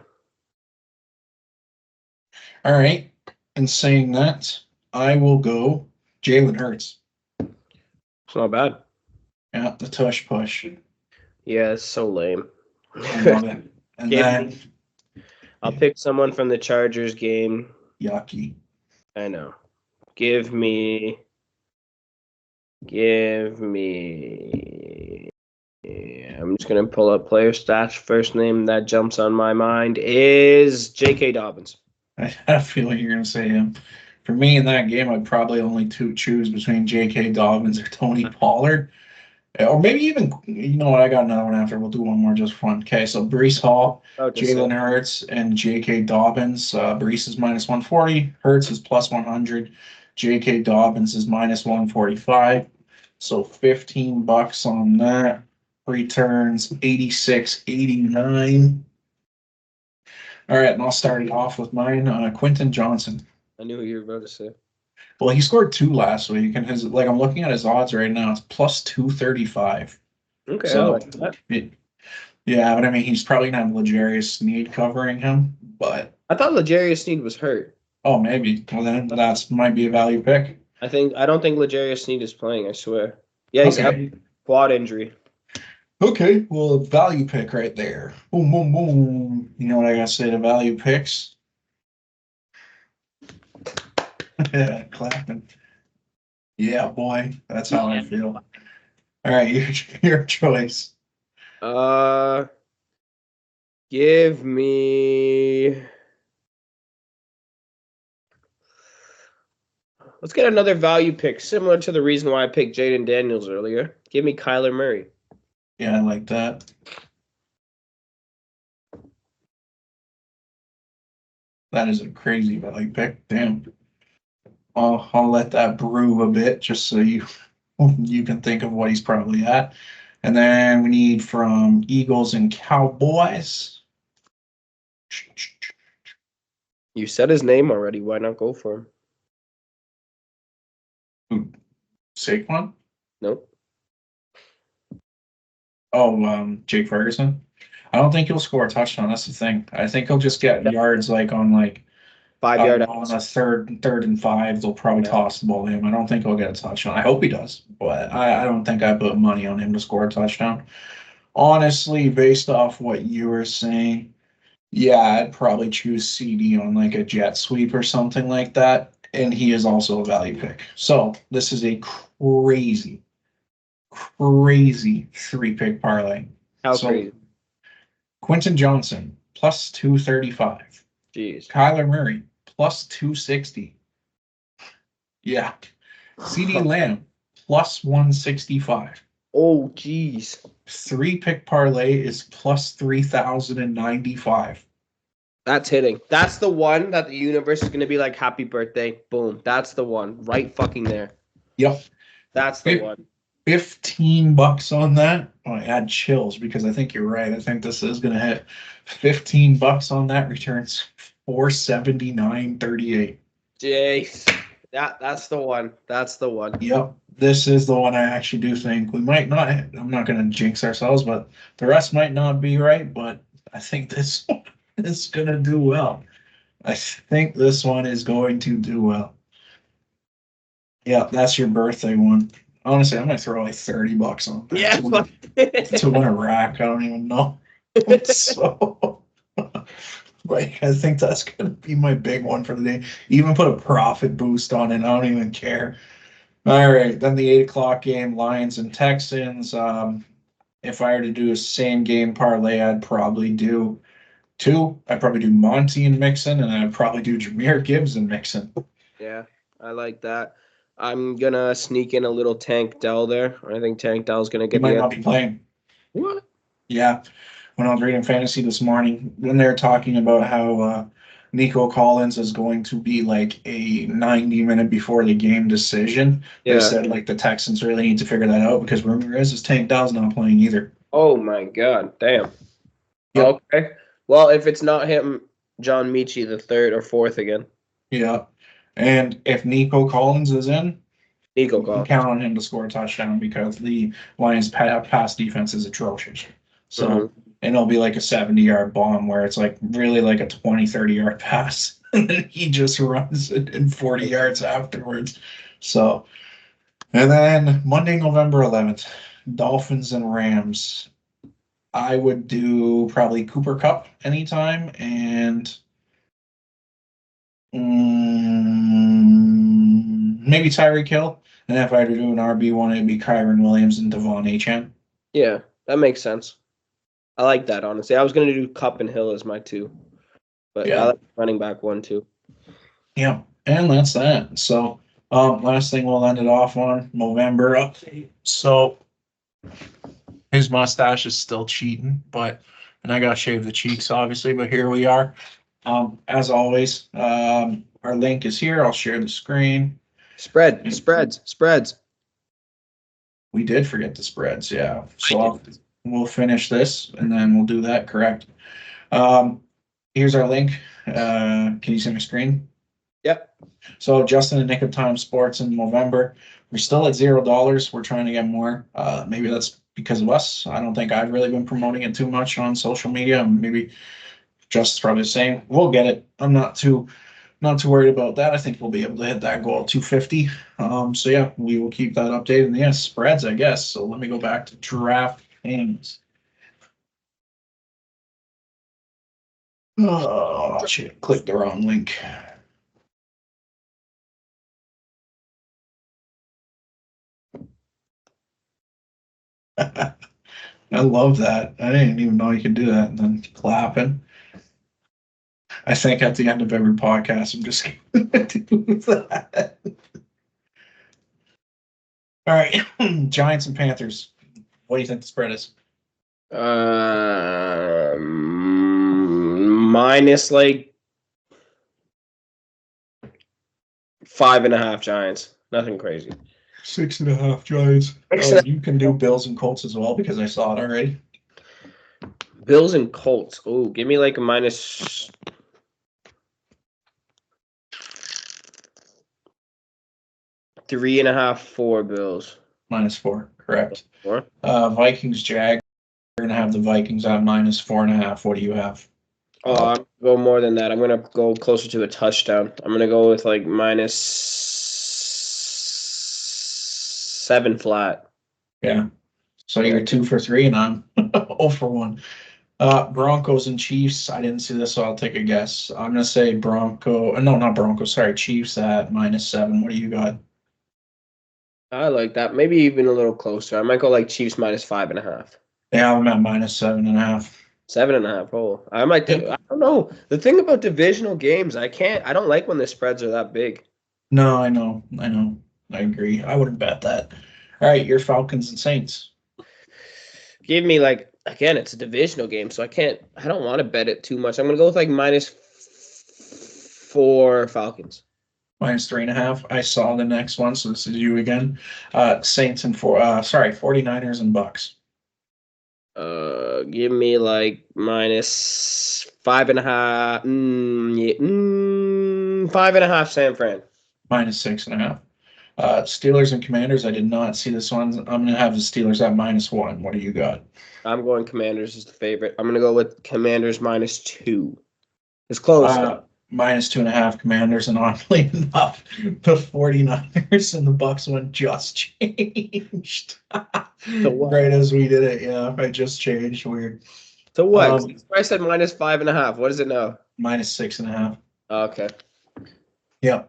All right. And saying that, I will go Jalen Hurts. It's not bad. Yeah, the tush push. Yeah, it's so lame. I love it. And Give then I'll pick someone from the Chargers game. yucky. I know. Give me. I'm just gonna pull up player stats. First name that jumps on my mind is J.K. Dobbins. I had a feeling you're going to say him. For me in that game, I'd probably only choose between J.K. Dobbins or Tony Pollard. Or maybe even, you know what, I got another one after. We'll do one more just for fun. Okay, so Brees Hall, Jalen Hurts, and J.K. Dobbins. Brees is minus 140. Hurts is plus 100. J.K. Dobbins is minus 145. So $15 on that. Returns 86.89. All right, and I'll start it off with mine. Quentin Johnson. I knew what you were about to say. Well, he scored 2 last week, and his I'm looking at his odds right now. It's plus 235. Okay, I So like that. yeah, but I mean, he's probably gonna have L'Jarius Sneed covering him. But I thought L'Jarius Sneed was hurt. oh, maybe. Well, then that's might be a value pick. I don't think L'Jarius Sneed is playing. I swear. Yeah, he's out. Quad injury. Okay, well, a value pick right there. Boom, boom, boom. You know what I gotta say to value picks? Yeah, clapping. Yeah, boy, that's how I feel. All right, your choice. Give me. Let's get another value pick, similar to the reason why I picked Jaden Daniels earlier. Give me Kyler Murray. Yeah, I like that. That is a crazy value pick. Damn. I'll let that brew a bit just so you can think of what he's probably at. And then we need from Eagles and Cowboys. You said his name already. Why not go for him? Saquon? Nope. Oh, Jake Ferguson. I don't think he'll score a touchdown. That's the thing. I think he'll just get yards on 5 yard on a third and 5. They'll probably toss the ball to him. I don't think he'll get a touchdown. I hope he does, but I don't think I put money on him to score a touchdown. Honestly, based off what you were saying, yeah, I'd probably choose CD on like a jet sweep or something like that. And he is also a value pick. So this is a crazy 3-pick parlay. How crazy? Quentin Johnson plus 235. Jeez. Kyler Murray plus 260. Yeah. CeeDee Lamb plus 165. Oh, jeez. 3-pick parlay is plus 3,095. That's hitting. That's the one that the universe is going to be like, happy birthday. Boom. That's the one. Right fucking there. Yep. That's the one. $15 on that. Oh, I had chills because I think you're right. I think this is going to hit. $15 on that returns 479.38. Jeez. That's the one. That's the one. Yep. This is the one I actually do think we might not. I'm not going to jinx ourselves, but the rest might not be right. But I think this one is going to do well. I think this one is going to do well. Yeah, that's your birthday one. Honestly, I'm gonna throw like $30 on that Yeah. to win a rack. I don't even know. So, like, I think that's gonna be my big one for the day. Even put a profit boost on it. I don't even care. All right, then the 8 o'clock game, Lions and Texans. If I were to do a same game parlay, I'd probably do two. I'd probably do Monty and Mixon, and I'd probably do Jameer Gibbs and Mixon. Yeah, I like that. I'm gonna sneak in a little Tank Dell there. I think Tank Dell's gonna He get might the not be playing. what? Yeah, when I was reading fantasy this morning, when they were talking about how Nico Collins is going to be like a 90-minute before the game decision, they Yeah. said like the Texans really need to figure that out because rumor is Tank Dell's not playing either. Oh my God, damn. Yep. Okay. Well, if it's not him, John Michie the third or fourth again. Yeah. And if Nico Collins is in, Nico you can Collins. count on him to score a touchdown because the Lions' pass defense is atrocious. So, and it'll be like a 70-yard bomb where it's like really like a 20, 30-yard pass. And then he just runs it in 40 yards afterwards. So, and then Monday, November 11th, Dolphins and Rams. I would do probably Cooper Kupp anytime and maybe Tyreek Hill. And if I had to do an RB1, it'd be Kyron Williams and Devon Achane. Yeah, that makes sense. I like that, honestly. I was going to do Cup and Hill as my two. But Yeah. I like running back one, too. Yeah, and that's that. So, last thing we'll end it off on November update. So, his mustache is still cheating, and I got to shave the cheeks, obviously, but here we are. As always, our link is here. I'll share the screen. Spreads. We did forget the spreads, yeah. So we'll finish this and then we'll do that, correct? Here's our link. Can you see my screen? Yep. So Justin and Nick of Time Sports in November. We're still at $0. We're trying to get more. Maybe that's because of us. I don't think I've really been promoting it too much on social media. Maybe Justin's probably the same. We'll get it. I'm not too worried about that. I think we'll be able to hit that goal 250. So yeah, we will keep that updated. And yes, spreads, I guess. So let me go back to DraftKings. Oh shit, clicked the wrong link. I love that. I didn't even know you could do that. And then clapping. I think at the end of every podcast, I'm just going to do that. All right, Giants and Panthers. What do you think the spread is? Minus like 5.5 Giants. Nothing crazy. 6.5 Giants. You can do Bills and Colts as well because I saw it already. Bills and Colts. Oh, give me like a minus 3.5 for Bills. -4, correct. 4. Vikings, Jag. We're gonna have the Vikings at -4.5. What do you have? Oh, I'm gonna go more than that. I'm gonna go closer to a touchdown. I'm gonna go with like -7 flat. Yeah. So you're 2 for 3, and I'm 0 for 1. Broncos and Chiefs. I didn't see this, so I'll take a guess. I'm gonna say Bronco. No, not Broncos. Sorry, Chiefs at -7. What do you got? I like that. Maybe even a little closer. I might go like Chiefs -5.5. Yeah, I'm at -7.5. 7.5. Oh, I might. I don't know. The thing about divisional games, I don't like when the spreads are that big. No, I know. I agree. I wouldn't bet that. All right, your Falcons and Saints. Give me like again, it's a divisional game, so I don't want to bet it too much. I'm gonna go with like -4 Falcons. -3.5. I saw the next one, so this is you again. Saints and 49ers and Bucks. Give me like -5.5. 5.5 San Fran. -6.5. Steelers and Commanders. I did not see this one. I'm gonna have the Steelers at -1. What do you got? I'm going Commanders as the favorite. I'm gonna go with Commanders -2. It's close. -2.5 Commanders, and oddly enough, the 49ers and the Bucks one just changed. what? Right as we did it, yeah, I just changed. Weird. So what? I said -5.5. What is it now? -6.5. Okay. Yeah,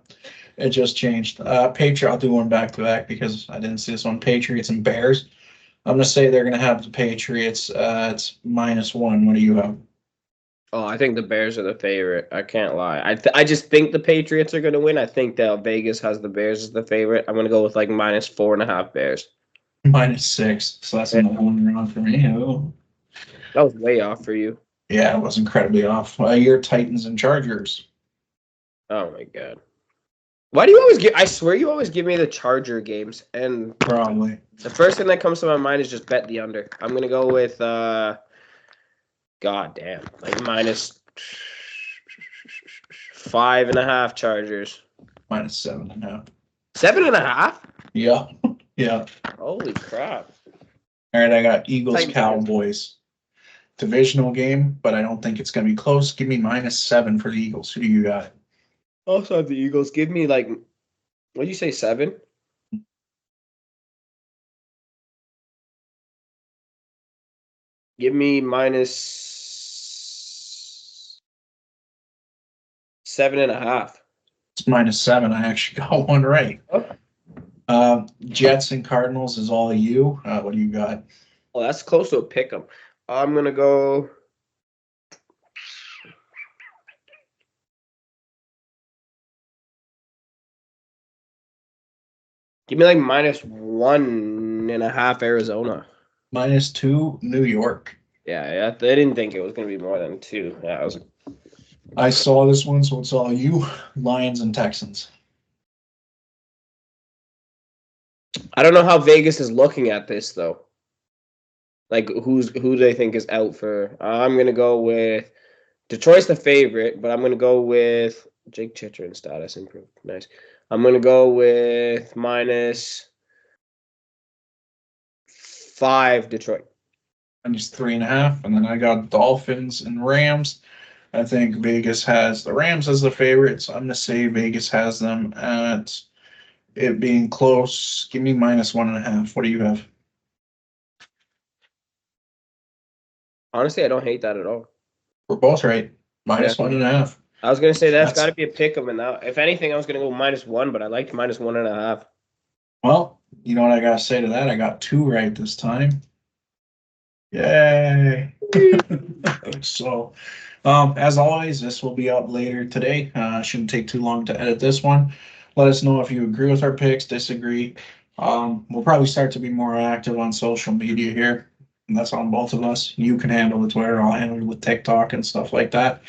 it just changed. Patriot, I'll do one back to back because I didn't see this one. Patriots and Bears. I'm gonna say they're gonna have the Patriots. It's -1. What do you have? Oh, I think the Bears are the favorite. I can't lie. I just think the Patriots are going to win. I think that Vegas has the Bears as the favorite. I'm going to go with like -4.5 Bears. -6. So that's another one wrong for me. Oh. That was way off for you. Yeah, it was incredibly off. Your Titans and Chargers. Oh my god. Why do you always give? I swear you always give me the Charger games, and Probably. the first thing that comes to my mind is just bet the under. I'm going to go with God damn, like -5.5 Chargers. -7.5. 7.5? Yeah. Yeah. Holy crap. All right, I got Eagles Titans. Cowboys. Divisional game, but I don't think it's gonna be close. Give me -7 for the Eagles. Who do you got? Also have the Eagles. Give me like, what did you say, 7? Give me -7.5. It's -7. I actually got one right. Oh. Jets and Cardinals is all you. What do you got? Well, that's close to a pick 'em. I'm gonna go. Give me like -1.5 Arizona. -2 New York. Yeah, I didn't think it was gonna be more than 2. Yeah, I was. I saw this one, so it's all you. Lions and Texans. I don't know how Vegas is looking at this though. Like who they think is out for? I'm gonna go with Detroit's the favorite, but I'm gonna go with Jake Chitrin status improved. Nice. I'm gonna go with -5 Detroit. And just 3.5. And then I got Dolphins and Rams. I think Vegas has the Rams as the favorites. I'm gonna say Vegas has them at it being close. Give me -1.5. What do you have? Honestly, I don't hate that at all. We're both right. -1.5. I was gonna say that's That's- got to be a pick 'em, and now, if anything, I was gonna go -1, but I liked -1.5. Well, you know what I gotta say to that? I got 2 right this time. Yay! So, as always, this will be up later today. Shouldn't take too long to edit this one. Let us know if you agree with our picks, disagree. We'll probably start to be more active on social media here. And that's on both of us. You can handle the Twitter, I'll handle it with TikTok and stuff like that.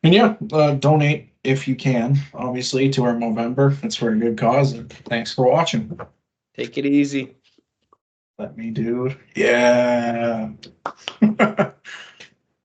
And yeah, donate if you can, obviously, to our Movember. It's for a good cause. And thanks for watching. Take it easy. Let me, dude. Yeah.